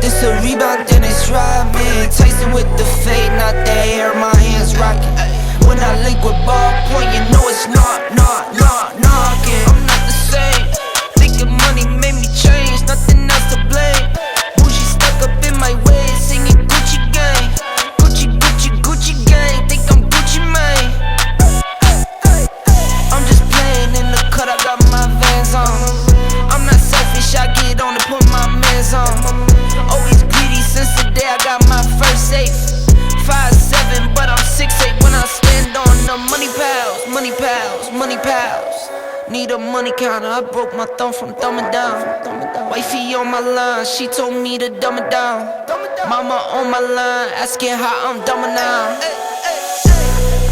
this a rebound, then it's driving. Tyson with the fade, not the air, my hands rocking. When I link with ballpoint, you know it's knocking. I'm not the same. Thinking money made me change, nothing else to blame. Bougie stuck up in my ways, singing Gucci gang. Gucci gang, think I'm Gucci Mane. I'm just playing in the cut, I got my Vans on. I'm not selfish, I get on to put my mans on. Always greedy since the day I got my first safe. 5'7", but I'm 6'8" when I stand on the money pals. Need a money counter, I broke my thumb from thumbing down. Wifey on my line, she told me to dumb it down. Mama on my line, asking how I'm dumbing now.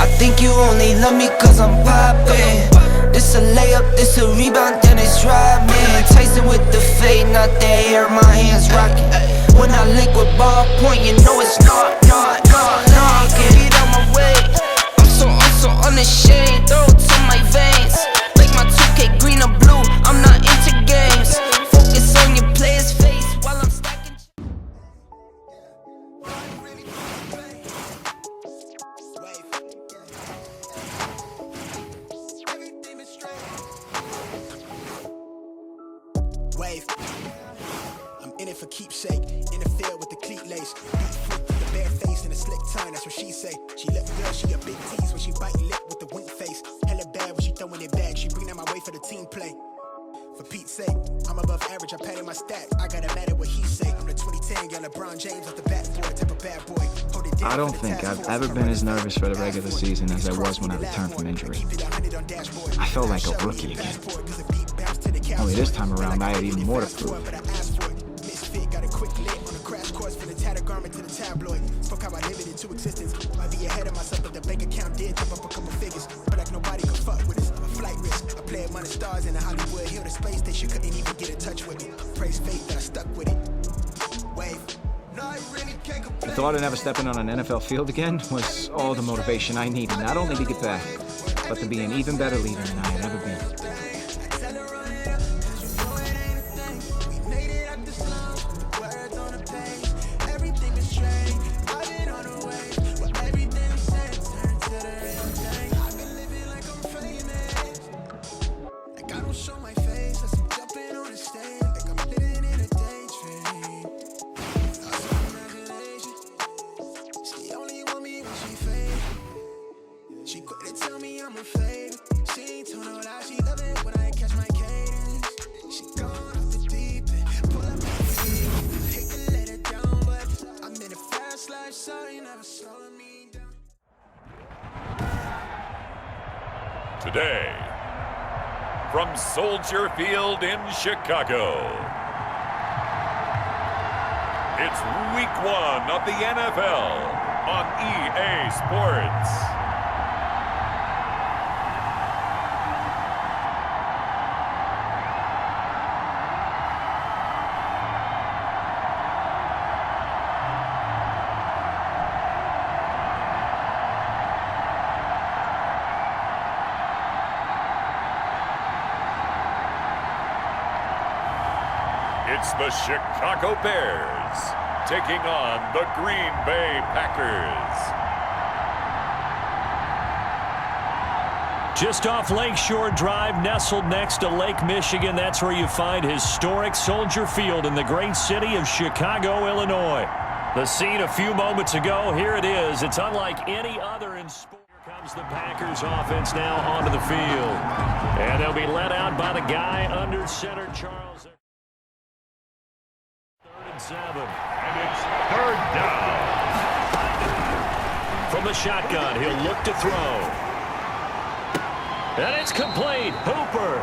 I think you only love me cause I'm poppin'. This a layup, this a rebound, then it's driving. Tyson with the fade, not the air, my hands rocking. When I link with ballpoint, you know it's knocking. Get out my way, I'm so unashamed. Throw it to my veins, like my 2K green or blue, I'm not into games. Focus on your player's face while I'm stacking. Wave. I'm in it for keepsake. In the field with the cleat lace. Beat fruit with the bare face and a slick tongue. That's what she say. She look good, she a big tease when she bite lip with the wink face. Hella bad when she throwing it back. She bring that my way for the team play. For Pete's sake, I'm above average. I padded my stats. I gotta matter what he say. I'm the 2010 young LeBron James off the bat boy, type of bad boy. Hold it down. I don't think I've ever been as nervous for the regular season as I was when I returned from injury. I felt like a rookie again. Only this time around, I had even more to prove. Got a quick lit on a crash course for the tattered garment to the tabloid. Fuck how I live it into existence. Might be ahead of myself, but the bank account did jump up a couple figures. But like nobody could fuck with us. A flight risk. I play among the stars in the Hollywood Hill. The space station couldn't even get in touch with me. Praise faith that I stuck with it. Wave. No, I really can't complain. The thought of never stepping on an NFL field again was all the motivation I needed, not only to get back, but to be an even better leader than I had ever been. Today, from Soldier Field in Chicago, it's Week 1 of the NFL on EA Sports. It's the Chicago Bears taking on the Green Bay Packers. Just off Lakeshore Drive, nestled next to Lake Michigan, that's where you find historic Soldier Field in the great city of Chicago, Illinois. The scene a few moments ago, here it is. It's unlike any other in sport. Here comes the Packers offense now onto the field. And they'll be led out by the guy under center, Charles. 3rd and 7. And it's 3rd down. From the shotgun, he'll look to throw. And it's complete. Hooper.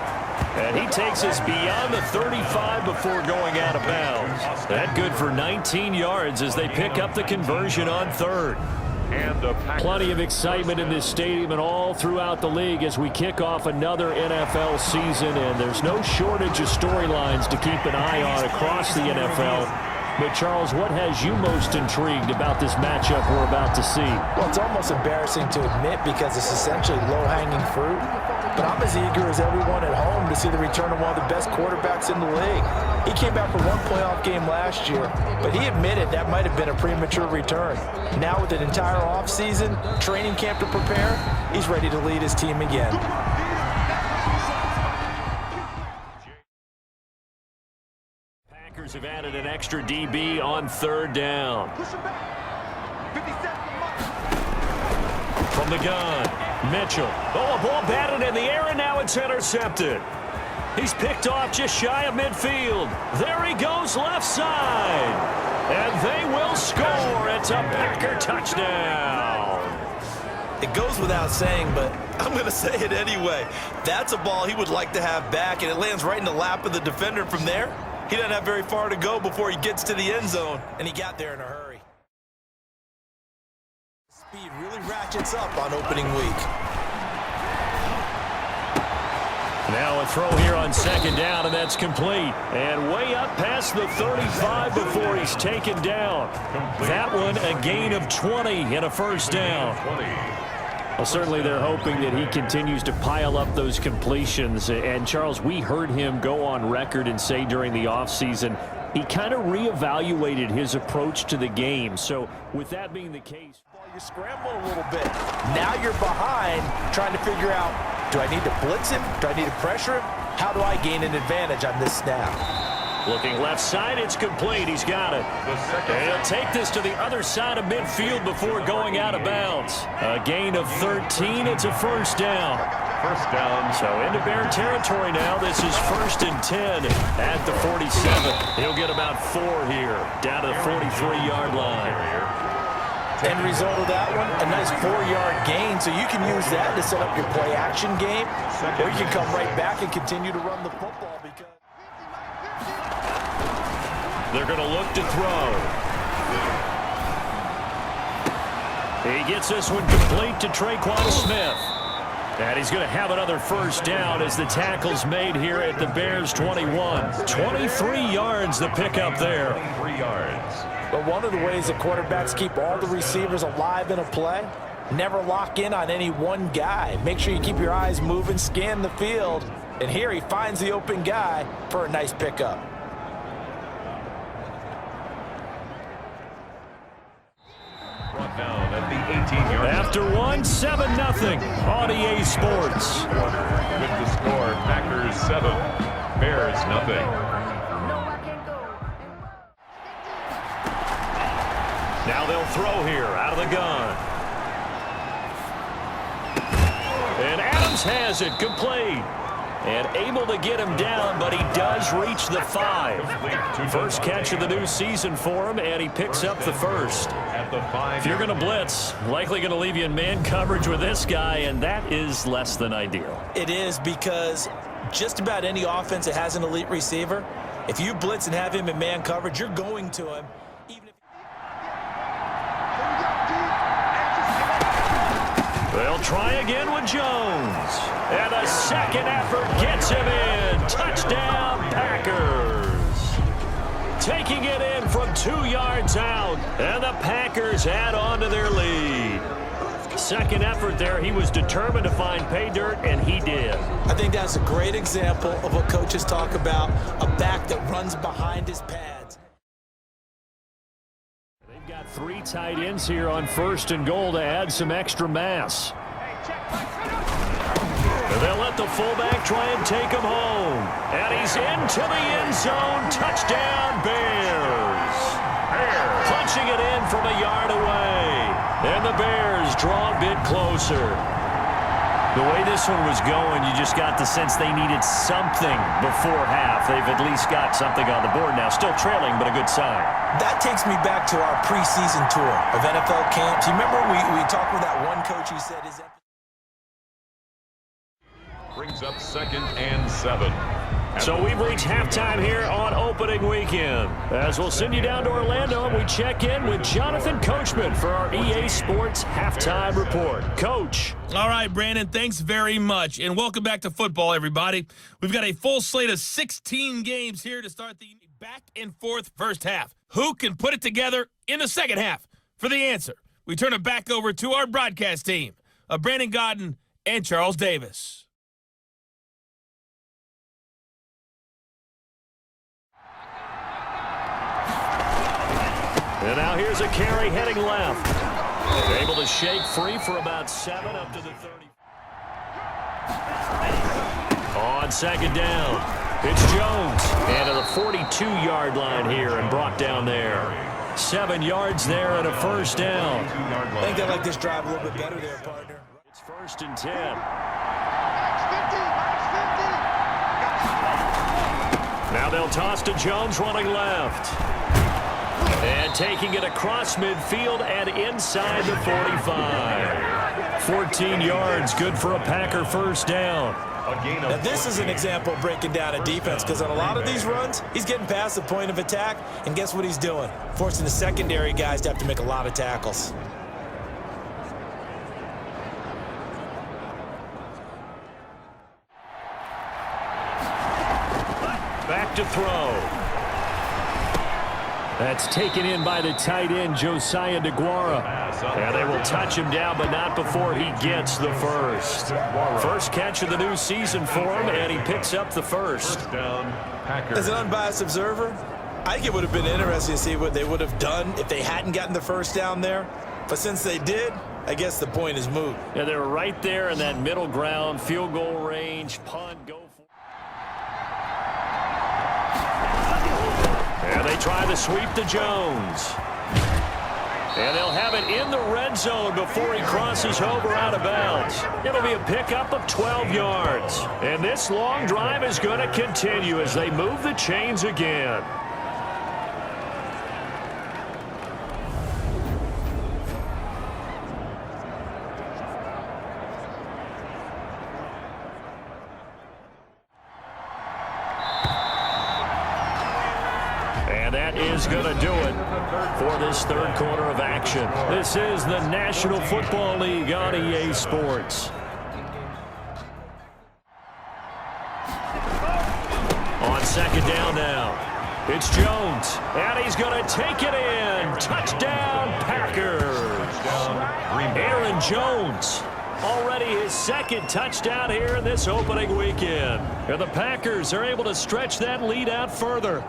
And he takes us beyond the 35 before going out of bounds. That good for 19 yards as they pick up the conversion on 3rd. And the Plenty of excitement in this stadium and all throughout the league as we kick off another NFL season. And there's no shortage of storylines to keep an eye on across the NFL. But, Charles, what has you most intrigued about this matchup we're about to see? Well, it's almost embarrassing to admit because it's essentially low-hanging fruit. but I'm as eager as everyone at home to see the return of one of the best quarterbacks in the league. He came back for one playoff game last year, but he admitted that might have been a premature return. Now with an entire offseason, training camp to prepare, he's ready to lead his team again. Packers have added an extra DB on third down. From the gun, Mitchell. Oh, a ball batted in the air, and now it's intercepted. He's picked off just shy of midfield. There he goes left side. And they will score. It's a Packer touchdown. It goes without saying, but I'm going to say it anyway. That's a ball he would like to have back, and it lands right in the lap of the defender from there. He doesn't have very far to go before he gets to the end zone, and he got there in a hurry. Speed really ratchets up on opening week. Now a throw here on second down, and that's complete. And way up past the 35 before he's taken down. That one a gain of 20 and a first down. Well, certainly they're hoping that he continues to pile up those completions. And, Charles, we heard him go on record and say during the offseason he kind of reevaluated his approach to the game. So with that being the case, you scramble a little bit. Now you're behind trying to figure out, do I need to blitz him? Do I need to pressure him? How do I gain an advantage on this snap? Looking left side, it's complete. He's got it. And he'll take this to the other side of midfield before going out of bounds. A gain of 13. It's a first down. First down. So into Bear territory now. This is 1st and 10 at the 47. He'll get about 4 here, down to the 43-yard line. End result of that one, a nice 4-yard gain, so you can use that to set up your play-action game, or you can come right back and continue to run the football because they're going to look to throw. He gets this one complete to Traquan Smith. And he's going to have another first down as the tackle's made here at the Bears' 21. 23 yards the pickup there. 3 yards. But one of the ways that quarterbacks keep all the receivers alive in a play, never lock in on any one guy. Make sure you keep your eyes moving, scan the field. And here he finds the open guy for a nice pickup. Brought down at the 18-yard line. After one, 7-0 on EA Sports. With the score, Packers 7, Bears nothing. Now they'll throw here out of the gun. And Adams has it complete. And able to get him down, but he does reach the 5. First catch of the new season for him, and he picks up the first. If you're going to blitz, likely going to leave you in man coverage with this guy, and that is less than ideal. It is, because just about any offense that has an elite receiver, if you blitz and have him in man coverage, you're going to him. They'll try again with Jones. And a second effort gets him in. Touchdown, Packers. Taking it in from 2 yards out. And the Packers add on to their lead. Second effort there. He was determined to find pay dirt, and he did. I think that's a great example of what coaches talk about, a back that runs behind his pads. Got 3 tight ends here on 1st and goal to add some extra mass. They'll let the fullback try and take him home. And he's into the end zone. Touchdown, Bears. Punching it in from a yard away. And the Bears draw a bit closer. The way this one was going, you just got the sense they needed something before half. They've at least got something on the board now. Still trailing, but a good sign. That takes me back to our preseason tour of NFL camps. You remember we talked with that one coach who said his... Brings up 2nd and 7. So we've reached halftime here on opening weekend. As we'll send you down to Orlando, and we check in with Jonathan Coachman for our EA Sports Halftime Report. Coach. All right, Brandon, thanks very much. And welcome back to football, everybody. We've got a full slate of 16 games here to start the back-and-forth first half. Who can put it together in the second half? For the answer, we turn it back over to our broadcast team of Brandon Godden and Charles Davis. And now here's a carry heading left. Able to shake free for about 7 up to the 30. On second down, it's Jones. And to the 42-yard line here and brought down there. 7 yards there and a first down. I think they like this drive a little bit better there, partner. It's 1st and 10. Now they'll toss to Jones running left. And taking it across midfield and inside the 45. 14 yards, good for a Packer first down. Now this is an example of breaking down a defense, because on a lot of these runs, he's getting past the point of attack, and guess what he's doing? Forcing the secondary guys to have to make a lot of tackles. Back to throw. That's taken in by the tight end, Josiah DeGuara. And they will touch him down, but not before he gets the first. First catch of the new season for him, and he picks up the first. As an unbiased observer, I think it would have been interesting to see what they would have done if they hadn't gotten the first down there. But since they did, I guess the point is moot. Yeah, they were right there in that middle ground, field goal range, punt, go for it. And they try the sweep to Jones. And they'll have it in the red zone before he crosses over out of bounds. It'll be a pickup of 12 yards. And this long drive is going to continue as they move the chains again. And that is going to do it for this third quarter of action. This is the National Football League on EA Sports. On second down now, it's Jones, and he's going to take it in. Touchdown, Packers. Aaron Jones, already his second touchdown here in this opening weekend. And the Packers are able to stretch that lead out further.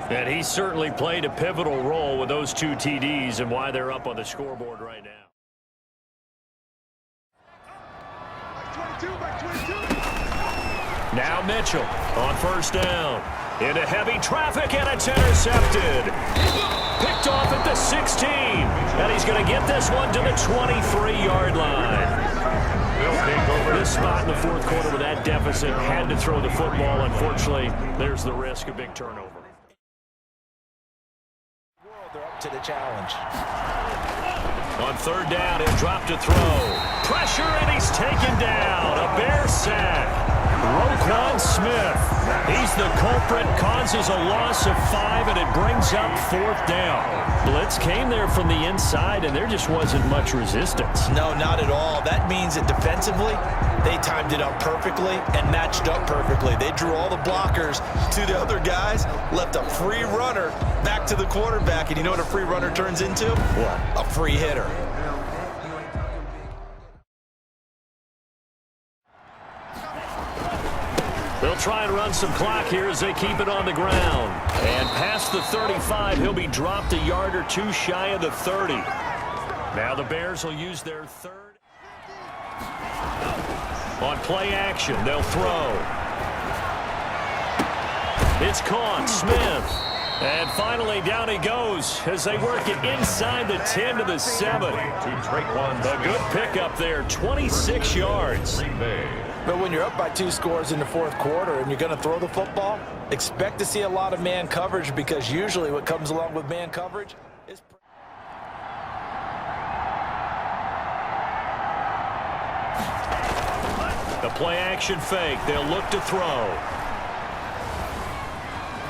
And he certainly played a pivotal role with those 2 TDs and why they're up on the scoreboard right now. Now Mitchell on first down. Into heavy traffic, and it's intercepted. Picked off at the 16. And he's going to get this one to the 23-yard line. This spot in the fourth quarter with that deficit, had to throw the football. Unfortunately, there's the risk of big turnover. They're up to the challenge. On third down, he'll drop to throw. Pressure, and he's taken down. A Bear sack. Roquan Smith. He's the culprit, causes a loss of 5, and it brings up fourth down. Blitz came there from the inside, and there just wasn't much resistance. No, not at all. That means that defensively, they timed it up perfectly and matched up perfectly. They drew all the blockers to the other guys, left a free runner back to the quarterback, and you know what a free runner turns into? What? A free hitter. They'll try and run some clock here as they keep it on the ground. And past the 35, he'll be dropped a yard or 2 shy of the 30. Now the Bears will use their third. On play action, they'll throw. It's caught, Smith. And finally, down he goes as they work it inside the 10 to the 7. A good pickup there, 26 yards. But when you're up by 2 scores in the fourth quarter and you're going to throw the football, expect to see a lot of man coverage, because usually what comes along with man coverage is... The play action fake. They'll look to throw.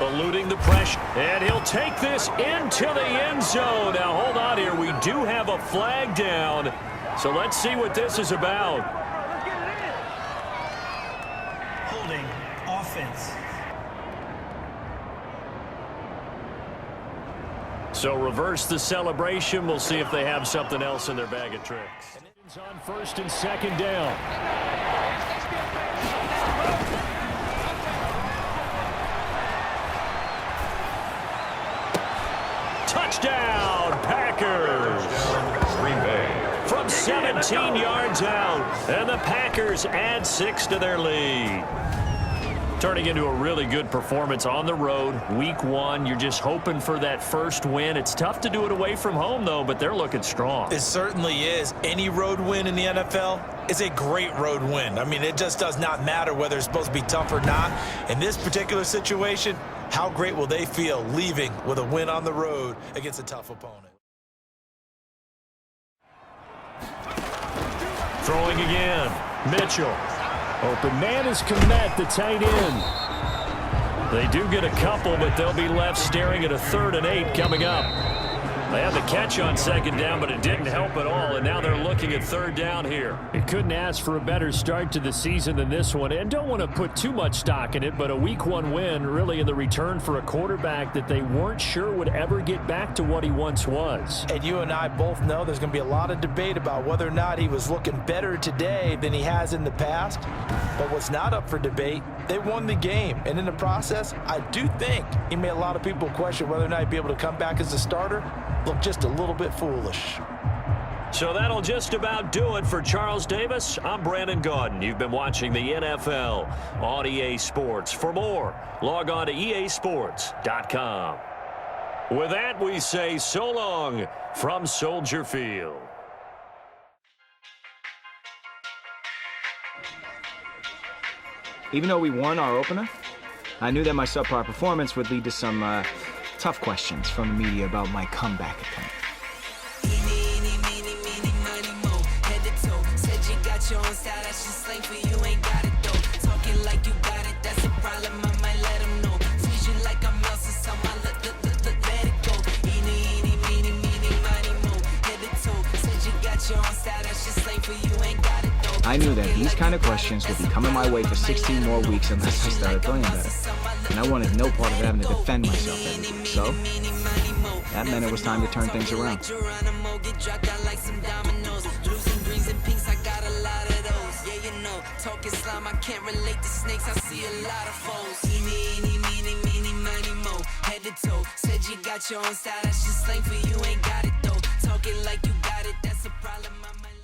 Eluding the pressure. And he'll take this into the end zone. Now hold on here. We do have a flag down. So let's see what this is about. Holding offense. So reverse the celebration. We'll see if they have something else in their bag of tricks. On first and second down. Touchdown, Packers. Green Bay. From 17 yards out, and the Packers add 6 to their lead. Turning into a really good performance on the road. Week 1, you're just hoping for that first win. It's tough to do it away from home, though, but they're looking strong. It certainly is. Any road win in the NFL is a great road win. I mean, it just does not matter whether it's supposed to be tough or not. In this particular situation, how great will they feel leaving with a win on the road against a tough opponent? Throwing again. Mitchell. Open man is Komet, the tight end. They do get a couple, but they'll be left staring at a 3rd and 8 coming up. They had the catch on 2nd down, but it didn't help at all, and now they're looking at 3rd down here. It couldn't ask for a better start to the season than this one, and don't want to put too much stock in it, but a Week 1 win really in the return for a quarterback that they weren't sure would ever get back to what he once was. And you and I both know there's going to be a lot of debate about whether or not he was looking better today than he has in the past. But what's not up for debate, they won the game. And in the process, I do think he made a lot of people question whether or not he'd be able to come back as a starter. Look just a little bit foolish. So that'll just about do it for Charles Davis. I'm Brandon Gaudin. You've been watching the NFL on EA Sports. For more, log on to easports.com. With that, we say so long from Soldier Field. Even though we won our opener, I knew that my subpar performance would lead to some tough questions from the media about my comeback attempt. Your own style, that's just slang for you, ain't got it though. Talking like you got it, that's a problem, I might let them know. Squeeze you like I'm Elsa, so I let it go. Eeny, miny, mo, head to toe. Said you got your own style, that's just slang for you, ain't got it though. I knew that these kind of questions would be coming my way for 16 more weeks unless I started playing better. And I wanted no part of having to defend myself every week. So, that meant it was time to turn things around. Talking slime, I can't relate to snakes, I see a lot of foes. Eeny, miny, mo, head to toe. Said you got your own style, that's just slang for you, ain't got it though. Talking like you got it, that's a problem, I might